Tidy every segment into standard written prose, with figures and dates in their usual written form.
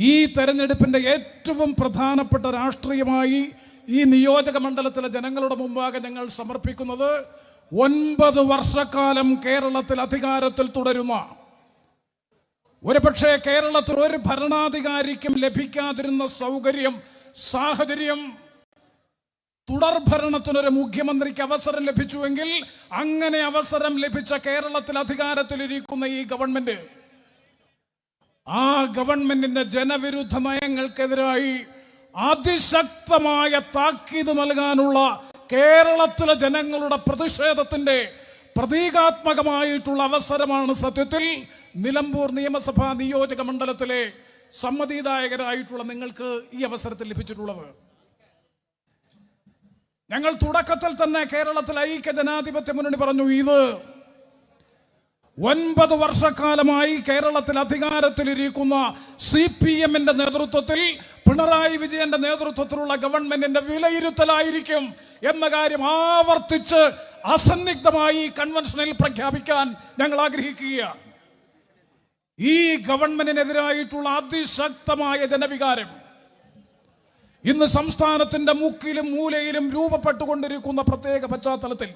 ഈ തെരഞ്ഞെടുപ്പിൻ്റെ ഏറ്റവും പ്രധാനപ്പെട്ട രാഷ്ട്രീയമായി ഈ നിയോജക മണ്ഡലത്തിലെ ജനങ്ങളുടെ മുമ്പാകെ ഞങ്ങൾ സമർപ്പിക്കുന്നത് 9 വർഷക്കാലം കേരളത്തിൽ അധികാരത്തിൽ തുടരുന്ന, ഒരുപക്ഷെ കേരളത്തിൽ ഒരു ഭരണാധികാരിക്കും ലഭിക്കാതിരുന്ന സാഹചര്യം തുടർഭരണത്തിനൊരു മുഖ്യമന്ത്രിക്ക് അവസരം ലഭിച്ചുവെങ്കിൽ അങ്ങനെ അവസരം ലഭിച്ച കേരളത്തിൽ അധികാരത്തിലിരിക്കുന്ന ഈ ഗവൺമെന്റ്, ആ ഗവൺമെന്റിന്റെ ജനവിരുദ്ധ നയങ്ങൾക്കെതിരായി അതിശക്തമായ താക്കീത് നൽകാനുള്ള കേരളത്തിലെ ജനങ്ങളുടെ പ്രതിഷേധത്തിന്റെ പ്രതീകാത്മകമായിട്ടുള്ള അവസരമാണ് സത്യത്തിൽ നിലമ്പൂർ നിയമസഭാ നിയോജക മണ്ഡലത്തിലെ സമ്മതിദായകരായിട്ടുള്ള നിങ്ങൾക്ക് ഈ അവസരത്തിൽ ലഭിച്ചിട്ടുള്ളത്. ഞങ്ങൾ തുടക്കത്തിൽ തന്നെ കേരളത്തിൽ ഐക്യ ജനാധിപത്യ മുന്നണി പറഞ്ഞു, ഇത് 9 വർഷക്കാലമായി കേരളത്തിൽ അധികാരത്തിലിരിക്കുന്ന CPM-ന്റെ നേതൃത്വത്തിൽ, പിണറായി വിജയന്റെ നേതൃത്വത്തിലുള്ള ഗവൺമെന്റിന്റെ വിലയിരുത്തലായിരിക്കും എന്ന കാര്യം ആവർത്തിച്ച് അസന്നിഗ്ധമായി കൺവെൻഷനിൽ പ്രഖ്യാപിക്കാൻ ഞങ്ങൾ ആഗ്രഹിക്കുകയാണ്. ഈ ഗവൺമെന്റിനെതിരായിട്ടുള്ള അതിശക്തമായ ജനവികാരം ഇന്ന് സംസ്ഥാനത്തിന്റെ മുക്കിലും മൂലയിലും രൂപപ്പെട്ടുകൊണ്ടിരിക്കുന്ന പ്രത്യേക പശ്ചാത്തലത്തിൽ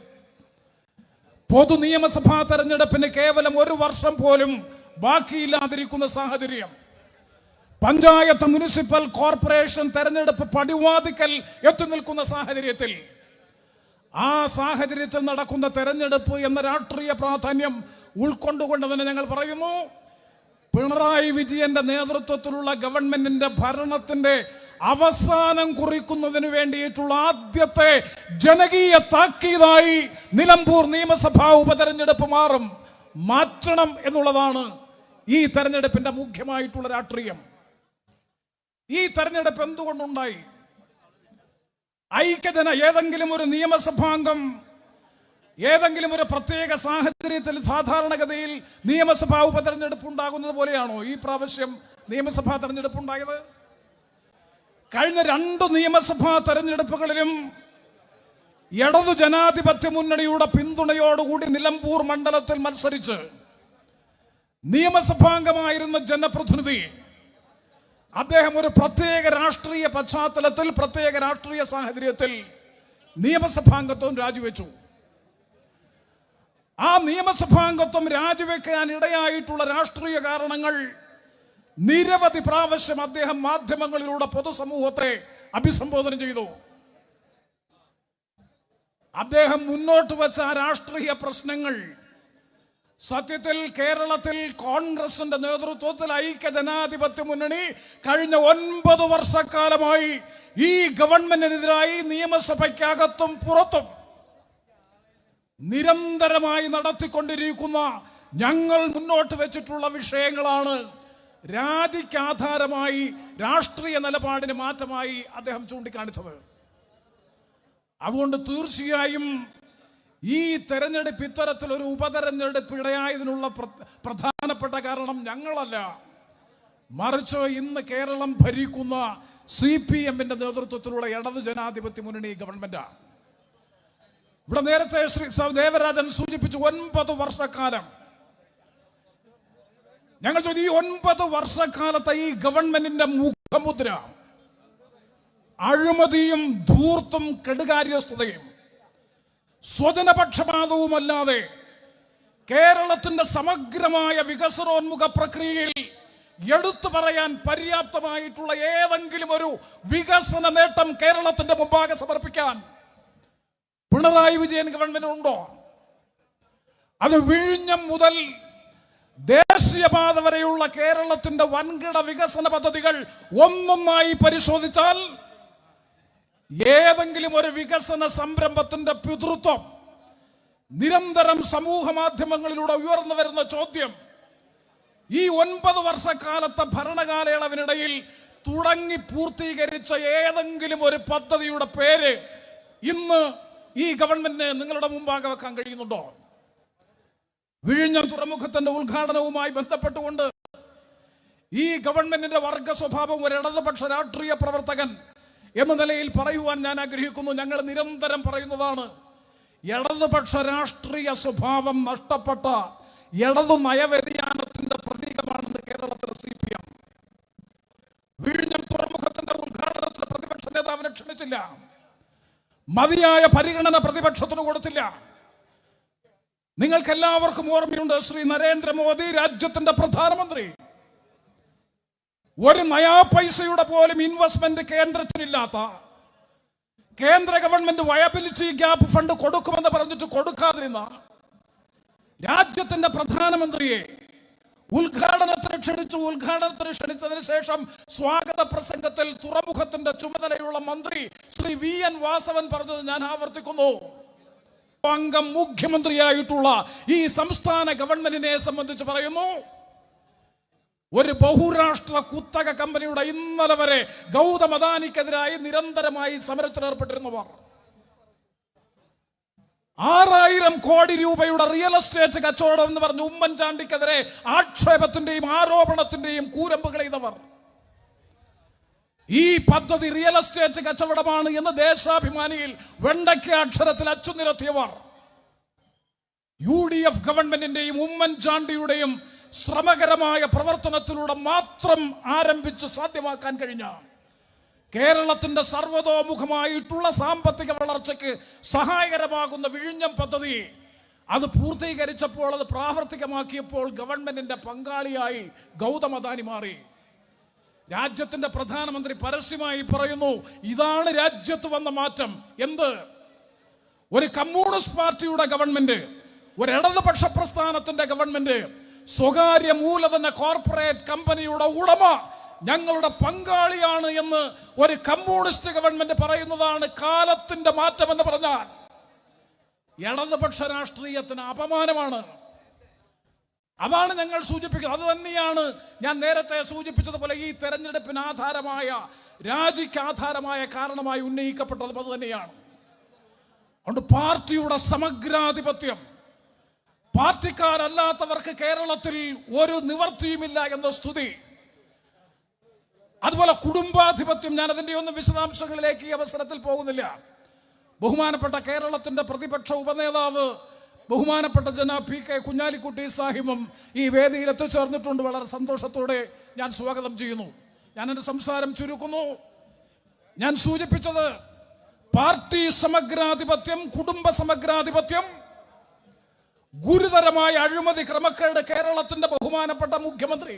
പൊതു നിയമസഭാ തെരഞ്ഞെടുപ്പിന് കേവലം 1 വർഷം പോലും ബാക്കിയില്ലാതിരിക്കുന്ന സാഹചര്യം, പഞ്ചായത്ത്, മുനിസിപ്പൽ കോർപ്പറേഷൻ തെരഞ്ഞെടുപ്പ് പടിവാതിക്കൽ എത്തി നിൽക്കുന്ന സാഹചര്യത്തിൽ, ആ സാഹചര്യത്തിൽ നടക്കുന്ന തെരഞ്ഞെടുപ്പ് എന്ന രാഷ്ട്രീയ പ്രാധാന്യം ഉൾക്കൊണ്ടുകൊണ്ട് തന്നെ ഞങ്ങൾ പറയുന്നു, പിണറായി വിജയന്റെ നേതൃത്വത്തിലുള്ള ഗവൺമെന്റിന്റെ ഭരണത്തിന്റെ അവസാനം കുറിക്കുന്നതിന് വേണ്ടിയിട്ടുള്ള ആദ്യത്തെ ജനകീയ താക്കീതായി നിലമ്പൂർ നിയമസഭാ ഉപതെരഞ്ഞെടുപ്പ് മാറ്റണം എന്നുള്ളതാണ് ഈ തെരഞ്ഞെടുപ്പിന്റെ മുഖ്യമായിട്ടുള്ള രാഷ്ട്രീയം. ഈ തെരഞ്ഞെടുപ്പ് എന്തുകൊണ്ടുണ്ടായി? ഏതെങ്കിലും ഒരു നിയമസഭാംഗം ഏതെങ്കിലും ഒരു പ്രത്യേക സാഹചര്യത്തിൽ സാധാരണഗതിയിൽ നിയമസഭാ ഉപതെരഞ്ഞെടുപ്പ് ഉണ്ടാകുന്നത് പോലെയാണോ ഈ പ്രാവശ്യം നിയമസഭാ തെരഞ്ഞെടുപ്പ് ഉണ്ടായത്? കഴിഞ്ഞ 2 നിയമസഭാ തെരഞ്ഞെടുപ്പുകളിലും ഇടതു ജനാധിപത്യ മുന്നണിയുടെ പിന്തുണയോടുകൂടി നിലമ്പൂർ മണ്ഡലത്തിൽ മത്സരിച്ച് നിയമസഭാംഗമായിരുന്ന ജനപ്രതിനിധി, അദ്ദേഹം ഒരു പ്രത്യേക രാഷ്ട്രീയ പശ്ചാത്തലത്തിൽ, പ്രത്യേക രാഷ്ട്രീയ സാഹചര്യത്തിൽ നിയമസഭാംഗത്വം രാജിവെച്ചു. ആ നിയമസഭാംഗത്വം രാജിവെക്കാൻ ഇടയായിട്ടുള്ള രാഷ്ട്രീയ കാരണങ്ങൾ നിരവധി പ്രാവശ്യം അദ്ദേഹം മാധ്യമങ്ങളിലൂടെ പൊതുസമൂഹത്തെ അഭിസംബോധന ചെയ്തു. അദ്ദേഹം മുന്നോട്ട് വെച്ച രാഷ്ട്രീയ പ്രശ്നങ്ങൾ സത്യത്തിൽ കേരളത്തിൽ കോൺഗ്രസിന്റെ നേതൃത്വത്തിൽ ഐക്യ ജനാധിപത്യ മുന്നണി കഴിഞ്ഞ 9 വർഷക്കാലമായി ഈ ഗവൺമെന്റിനെതിരായി നിയമസഭയ്ക്കകത്തും പുറത്തും നിരന്തരമായി നടത്തിക്കൊണ്ടിരിക്കുന്ന ഞങ്ങൾ മുന്നോട്ട് വെച്ചിട്ടുള്ള വിഷയങ്ങളാണ് രാജിക്ക് ആധാരമായി, രാഷ്ട്രീയ നിലപാടിന് മാറ്റമായി അദ്ദേഹം ചൂണ്ടിക്കാണിച്ചത്. അതുകൊണ്ട് തീർച്ചയായും ഈ തെരഞ്ഞെടുപ്പ് ഇത്തരത്തിലൊരു ഉപതെരഞ്ഞെടുപ്പ് ഇടയായതിനുള്ള പ്രധാനപ്പെട്ട കാരണം ഞങ്ങളല്ല, മറിച്ച് ഇന്ന് കേരളം ഭരിക്കുന്ന CPM-ന്റെ നേതൃത്വത്തിലുള്ള ഇടതു ജനാധിപത്യ മുന്നണി ഗവൺമെന്റാണ്. ഇവിടെ നേരത്തെ ശ്രീ ദേവരാജൻ സൂചിപ്പിച്ചു 9 വർഷക്കാലം. ഞങ്ങൾ ചോദിച്ചു, ഈ 9 വർഷക്കാലത്തെ ഈ ഗവൺമെന്റിന്റെ മുഖമുദ്ര അഴിമതിയും ധൂർത്തും കെടുകാര്യസ്ഥതയും സ്വജനപക്ഷപാതവുമല്ലാതെ കേരളത്തിന്റെ സമഗ്രമായ വികസനോന്മുഖ പ്രക്രിയയിൽ എടുത്തു പറയാൻ പര്യാപ്തമായിട്ടുള്ള ഏതെങ്കിലും ഒരു വികസന നേട്ടം കേരളത്തിന്റെ മുമ്പാകെ സമർപ്പിക്കാൻ പിണറായി വിജയൻ ഗവൺമെന്റ് ഉണ്ടോ? അത് വിഴിഞ്ഞം മുതൽ ദേശീയപാത വരെയുള്ള കേരളത്തിന്റെ വൻകിട വികസന പദ്ധതികൾ ഒന്നൊന്നായി പരിശോധിച്ചാൽ ഏതെങ്കിലും ഒരു വികസന സംരംഭത്തിന്റെ പിതൃത്വം നിരന്തരം സമൂഹ മാധ്യമങ്ങളിലൂടെ ഉയർന്നു വരുന്ന ചോദ്യം, ഈ 9 വർഷക്കാലത്തെ ഭരണകാലയളവിനിടയിൽ തുടങ്ങി പൂർത്തീകരിച്ച ഏതെങ്കിലും ഒരു പദ്ധതിയുടെ പേര് ഇന്ന് ഈ ഗവൺമെന്റിന് നിങ്ങളുടെ മുമ്പാകെ വെക്കാൻ കഴിയുന്നുണ്ടോ? വിഴിഞ്ഞം തുറമുഖത്തിന്റെ ഉദ്ഘാടനവുമായി ബന്ധപ്പെട്ടുകൊണ്ട് ഈ ഗവൺമെന്റിന്റെ വർഗ സ്വഭാവം ഒരു ഇടതുപക്ഷ രാഷ്ട്രീയ പ്രവർത്തകൻ എന്ന നിലയിൽ പറയുവാൻ ഞാൻ ആഗ്രഹിക്കുന്നു. ഞങ്ങൾ നിരന്തരം പറയുന്നതാണ്, ഇടതുപക്ഷ രാഷ്ട്രീയ സ്വഭാവം നഷ്ടപ്പെട്ട ഇടതു നയവ്യതിയാനത്തിന്റെ പ്രതീകമാണെന്ന് കേരളത്തിലെ CPM. ഉദ്ഘാടനത്തിന് ക്ഷണിച്ചില്ല. മതിയായ പരിഗണന പ്രതിപക്ഷത്തിന് കൊടുത്തില്ല. നിങ്ങൾക്ക് എല്ലാവർക്കും ഓർമ്മയുണ്ട്, ശ്രീ നരേന്ദ്രമോദി രാജ്യത്തിന്റെ പ്രധാനമന്ത്രി. ഒരു നയാ പൈസയുടെ പോലും ഇൻവെസ്റ്റ്മെന്റ് കേന്ദ്രത്തിനില്ലാത്ത, കേന്ദ്ര ഗവൺമെന്റ് വയബിലിറ്റി ഗ്യാപ്പ് ഫണ്ട് കൊടുക്കുമെന്ന് പറഞ്ഞിട്ട് കൊടുക്കാതിരുന്ന രാജ്യത്തിന്റെ പ്രധാനമന്ത്രിയെ ഉദ്ഘാടനത്തിന് ക്ഷണിച്ചതിന് ശേഷം സ്വാഗത പ്രസംഗത്തിൽ തുറമുഖത്തിന്റെ ചുമതലയുള്ള മന്ത്രി ശ്രീ VN വാസവൻ പറഞ്ഞത് ഞാൻ ആവർത്തിക്കുന്നു. അംഗം മുഖ്യമന്ത്രിയായിട്ടുള്ള ഈ സംസ്ഥാന ഗവൺമെന്റിനെ സംബന്ധിച്ച് പറയുന്നു, ഒരു ബഹുരാഷ്ട്ര കുത്തക കമ്പനിയുടെ ഇന്നലെ വരെ ഗൗതം അദാനിക്കെതിരായി നിരന്തരമായി സമരത്തിലേർപ്പെട്ടിരുന്നവർ, 6000 കോടി രൂപയുടെ റിയൽ എസ്റ്റേറ്റ് കച്ചവടം എന്ന് പറഞ്ഞ് ഉമ്മൻചാണ്ടിക്കെതിരെ ആക്ഷേപത്തിന്റെയും ആരോപണത്തിന്റെയും കൂരമ്പുകൾ ചെയ്തവർ, ഈ പദ്ധതി റിയൽ എസ്റ്റേറ്റ് കച്ചവടമാണ് എന്ന് ദേശാഭിമാനിയിൽ വെണ്ടയ്ക്ക അക്ഷരത്തിൽ അച്ചുനിരത്തിയവർ, UDF ഗവൺമെന്റിന്റെയും ഉമ്മൻചാണ്ടിയുടെയും ശ്രമകരമായ പ്രവർത്തനത്തിലൂടെ മാത്രം ആരംഭിച്ച് സാധ്യമാക്കാൻ കഴിഞ്ഞ കേരളത്തിന്റെ സർവതോമുഖമായിട്ടുള്ള സാമ്പത്തിക വളർച്ചയ്ക്ക് സഹായകരമാകുന്ന വിഴിഞ്ഞം പദ്ധതി അത് പൂർത്തീകരിച്ചപ്പോൾ, അത് പ്രാവർത്തികമാക്കിയപ്പോൾ ഗവൺമെന്റിന്റെ പങ്കാളിയായി ഗൗതം അദാനി മാറി. രാജ്യത്തിന്റെ പ്രധാനമന്ത്രി പരസ്യമായി പറയുന്നു, ഇതാണ് രാജ്യത്ത് വന്ന മാറ്റം. എന്ത്? ഒരു കമ്മ്യൂണിസ്റ്റ് പാർട്ടിയുടെ ഗവൺമെന്റ്, ഒരു ഇടതുപക്ഷ പ്രസ്ഥാനത്തിന്റെ ഗവൺമെന്റ്, സ്വകാര്യ മൂലധന കോർപ്പറേറ്റ് കമ്പനിയുടെ ഉടമ ഞങ്ങളുടെ പങ്കാളിയാണ് എന്ന് ഒരു കമ്മ്യൂണിസ്റ്റ് ഗവൺമെന്റ് പറയുന്നതാണ് കാലത്തിന്റെ മാറ്റം എന്ന് പറഞ്ഞാൽ ഇടതുപക്ഷ രാഷ്ട്രീയത്തിന് അപമാനമാണ്. അതാണ് ഞങ്ങൾ സൂചിപ്പിക്കുന്നത്. അത് തന്നെയാണ് ഞാൻ നേരത്തെ സൂചിപ്പിച്ചതുപോലെ ഈ തെരഞ്ഞെടുപ്പിന് ആധാരമായ, രാജിക്ക് ആധാരമായ കാരണമായി ഉന്നയിക്കപ്പെട്ടതും അത് തന്നെയാണ്. അതുകൊണ്ട് പാർട്ടിയുടെ സമഗ്രാധിപത്യം, പാർട്ടിക്കാരല്ലാത്തവർക്ക് കേരളത്തിൽ ഒരു നിവർത്തിയുമില്ല എന്ന സ്തുതി, അതുപോലെ കുടുംബാധിപത്യം, ഞാൻ അതിൻ്റെ ഒന്നും വിശദാംശങ്ങളിലേക്ക് ഈ അവസരത്തിൽ പോകുന്നില്ല. ബഹുമാനപ്പെട്ട കേരളത്തിന്റെ പ്രതിപക്ഷ ഉപനേതാവ് ബഹുമാനപ്പെട്ട ജനാബ് PK കുഞ്ഞാലിക്കുട്ടി സാഹിബും ഈ വേദിയിൽ എത്തിച്ചേർന്നിട്ടുണ്ട്. വളരെ സന്തോഷത്തോടെ ഞാൻ സ്വാഗതം ചെയ്യുന്നു. ഞാൻ എൻ്റെ സംസാരം ചുരുക്കുന്നു. ഞാൻ സൂചിപ്പിച്ചത് പാർട്ടി സമഗ്രാധിപത്യം, കുടുംബ സമഗ്രാധിപത്യം, ഗുരുതരമായ അഴിമതി ക്രമക്കേട് കേരളത്തിന്റെ ബഹുമാനപ്പെട്ട മുഖ്യമന്ത്രി.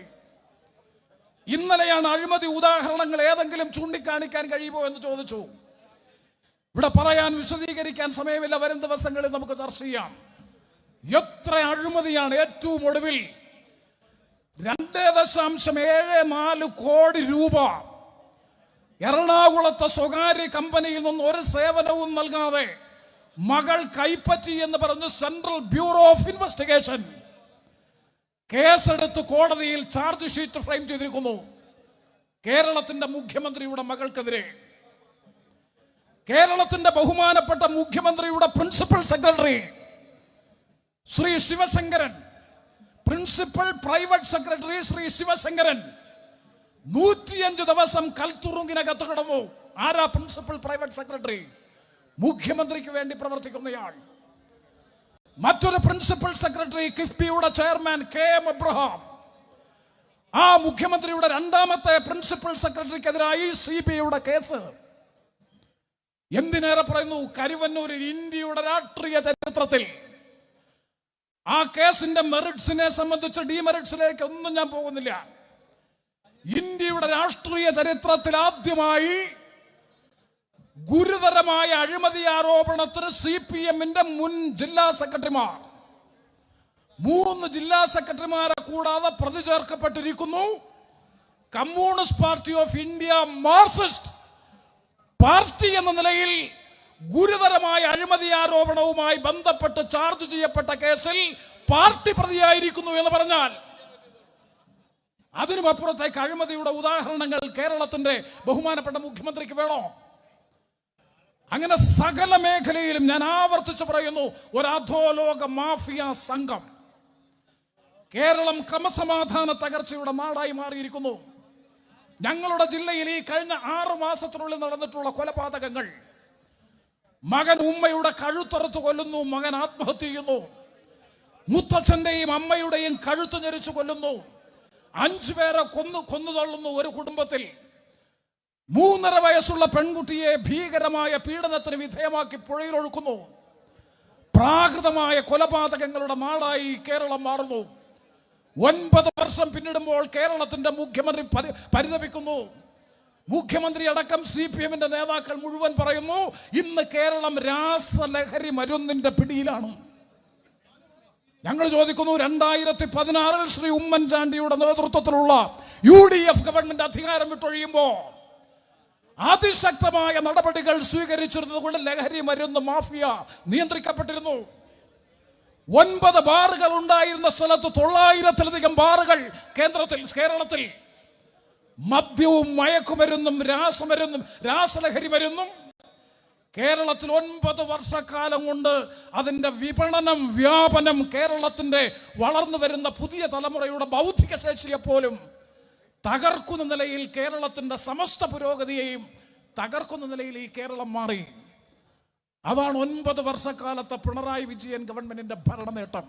ഇന്നലെയാണ് അഴിമതി ഉദാഹരണങ്ങൾ ഏതെങ്കിലും ചൂണ്ടിക്കാണിക്കാൻ കഴിയുമോ എന്ന് ചോദിച്ചു. ഇവിടെ പറയാൻ, വിശദീകരിക്കാൻ സമയമില്ല. വരും ദിവസങ്ങളിൽ നമുക്ക് ചർച്ച ചെയ്യാം. എത്ര അഴിമതിയാണ്. ഏറ്റവും ഒടുവിൽ 2.74 കോടി രൂപ എറണാകുളത്തെ സ്വകാര്യ കമ്പനിയിൽ നിന്ന് ഒരു സേവനവും നൽകാതെ മകൾ കൈപ്പറ്റി എന്ന് പറഞ്ഞ് സെൻട്രൽ ബ്യൂറോ ഓഫ് ഇൻവെസ്റ്റിഗേഷൻ കേസെടുത്ത് കോടതിയിൽ ചാർജ് ഷീറ്റ് ഫ്രെയിം ചെയ്തിരിക്കുന്നു. കേരളത്തിന്റെ മുഖ്യമന്ത്രിയുടെ മകൾക്കെതിരെ. കേരളത്തിന്റെ ബഹുമാനപ്പെട്ട മുഖ്യമന്ത്രിയുടെ principal secretary Shri Sivasankaran, principal private secretary Shri Sivasankaran 105 ദിവസം കൽത്തുറുങ്കിനകത്ത് കിടന്നു. ആരാ പ്രിൻസിപ്പൽ പ്രൈവറ്റ് സെക്രട്ടറി? മുഖ്യമന്ത്രിക്ക് വേണ്ടി പ്രവർത്തിക്കുന്നയാൾ. മറ്റൊരു പ്രിൻസിപ്പൽ സെക്രട്ടറി കിഫ്ബിയുടെ ചെയർമാൻ KM എബ്രഹാം. ആ മുഖ്യമന്ത്രിയുടെ രണ്ടാമത്തെ പ്രിൻസിപ്പൽ സെക്രട്ടറിക്കെതിരായി CBIയുടെ കേസ്. എന്തിനേറെ പറയുന്നു, കരുവന്നൂരിൽ ഇന്ത്യയുടെ രാഷ്ട്രീയ ചരിത്രത്തിൽ ആ കേസിന്റെ മെറിറ്റ്സിനെ സംബന്ധിച്ച് ഡീമെറിറ്റ്സിലേക്ക് ഒന്നും ഞാൻ പോകുന്നില്ല. ഇന്ത്യയുടെ രാഷ്ട്രീയ ചരിത്രത്തിൽ ആദ്യമായി ഗുരുതരമായ അഴിമതി ആരോപണത്തിന് CPMന്റെ മുൻ ജില്ലാ സെക്രട്ടറിമാർ, 3 ജില്ലാ സെക്രട്ടറിമാരെ കൂടാതെ പ്രതി ചേർക്കപ്പെട്ടിരിക്കുന്നു. Communist Party of India Marxist party എന്ന നിലയിൽ ഗുരുതരമായ അഴിമതി ആരോപണവുമായി ബന്ധപ്പെട്ട് ചാർജ് ചെയ്യപ്പെട്ട കേസിൽ പാർട്ടി പ്രതിയായിരിക്കുന്നു എന്ന് പറഞ്ഞാൽ അതിനുമപ്പുറത്തേക്ക് അഴിമതിയുടെ ഉദാഹരണങ്ങൾ കേരളത്തിന്റെ ബഹുമാനപ്പെട്ട മുഖ്യമന്ത്രിക്ക് വേണോ? അങ്ങനെ സകല മേഖലയിലും ഞാൻ ആവർത്തിച്ച് പറയുന്നു, ഒരു അധോലോക മാഫിയ സംഘം. കേരളം ക്രമസമാധാന തകർച്ചയുടെ നാടായി മാറിയിരിക്കുന്നു. ഞങ്ങളുടെ ജില്ലയിൽ ഈ കഴിഞ്ഞ 6 മാസത്തിനുള്ളിൽ നടന്നിട്ടുള്ള കൊലപാതകങ്ങൾ, മകൻ ഉമ്മയുടെ കഴുത്തറുത്ത് കൊല്ലുന്നു, മകൻ ആത്മഹത്യ ചെയ്യുന്നു, മുത്തച്ഛന്റെയും അമ്മയുടെയും കഴുത്ത് ഞെരിച്ചു കൊല്ലുന്നു, 5 പേരെ കൊന്നു തള്ളുന്നു ഒരു കുടുംബത്തിൽ. 3.5 വയസ്സുള്ള പെൺകുട്ടിയെ ഭീകരമായ പീഡനത്തിന് വിധേയമാക്കി പുഴയിലൊഴുക്കുന്നു. പ്രാകൃതമായ കൊലപാതകങ്ങളുടെ നാടായി കേരളം മാറുന്നു. 9 വർഷം പിന്നിടുമ്പോൾ കേരളത്തിന്റെ മുഖ്യമന്ത്രി പരിതപിക്കുന്നു. മുഖ്യമന്ത്രി അടക്കം CPM-ന്റെ നേതാക്കൾ മുഴുവൻ പറയുന്നു, ഇന്ന് കേരളം രാസലഹരി മരുന്നിന്റെ പിടിയിലാണ്. ഞങ്ങൾ ചോദിക്കുന്നു, 2016-ൽ ശ്രീ ഉമ്മൻചാണ്ടിയുടെ നേതൃത്വത്തിലുള്ള UDF ഗവൺമെന്റ് അധികാരം വിട്ടൊഴിയുമ്പോൾ അതിശക്തമായ നടപടികൾ സ്വീകരിച്ചിരുന്നത് കൊണ്ട് ലഹരി മരുന്ന് മാഫിയ നിയന്ത്രിക്കപ്പെട്ടിരുന്നു. 9 ബാറുകൾ ഉണ്ടായിരുന്ന സ്ഥലത്ത് 900-ലധികം ബാറുകൾ കേരളത്തിൽ. മദ്യവും മയക്കുമരുന്നും രാസലഹരി മരുന്നും കേരളത്തിൽ 9 വർഷക്കാലം കൊണ്ട് അതിൻ്റെ വിപണനം, വ്യാപനം കേരളത്തിൻ്റെ വളർന്നു വരുന്ന പുതിയ തലമുറയുടെ ബൗദ്ധിക ശേഷിയെ പോലും തകർക്കുന്ന നിലയിൽ, കേരളത്തിൻ്റെ സമസ്ത പുരോഗതിയെയും തകർക്കുന്ന നിലയിൽ ഈ കേരളം മാറി. അതാണ് 9 വർഷക്കാലത്തെ പിണറായി വിജയൻ ഗവൺമെന്റിന്റെ ഭരണ നേട്ടം.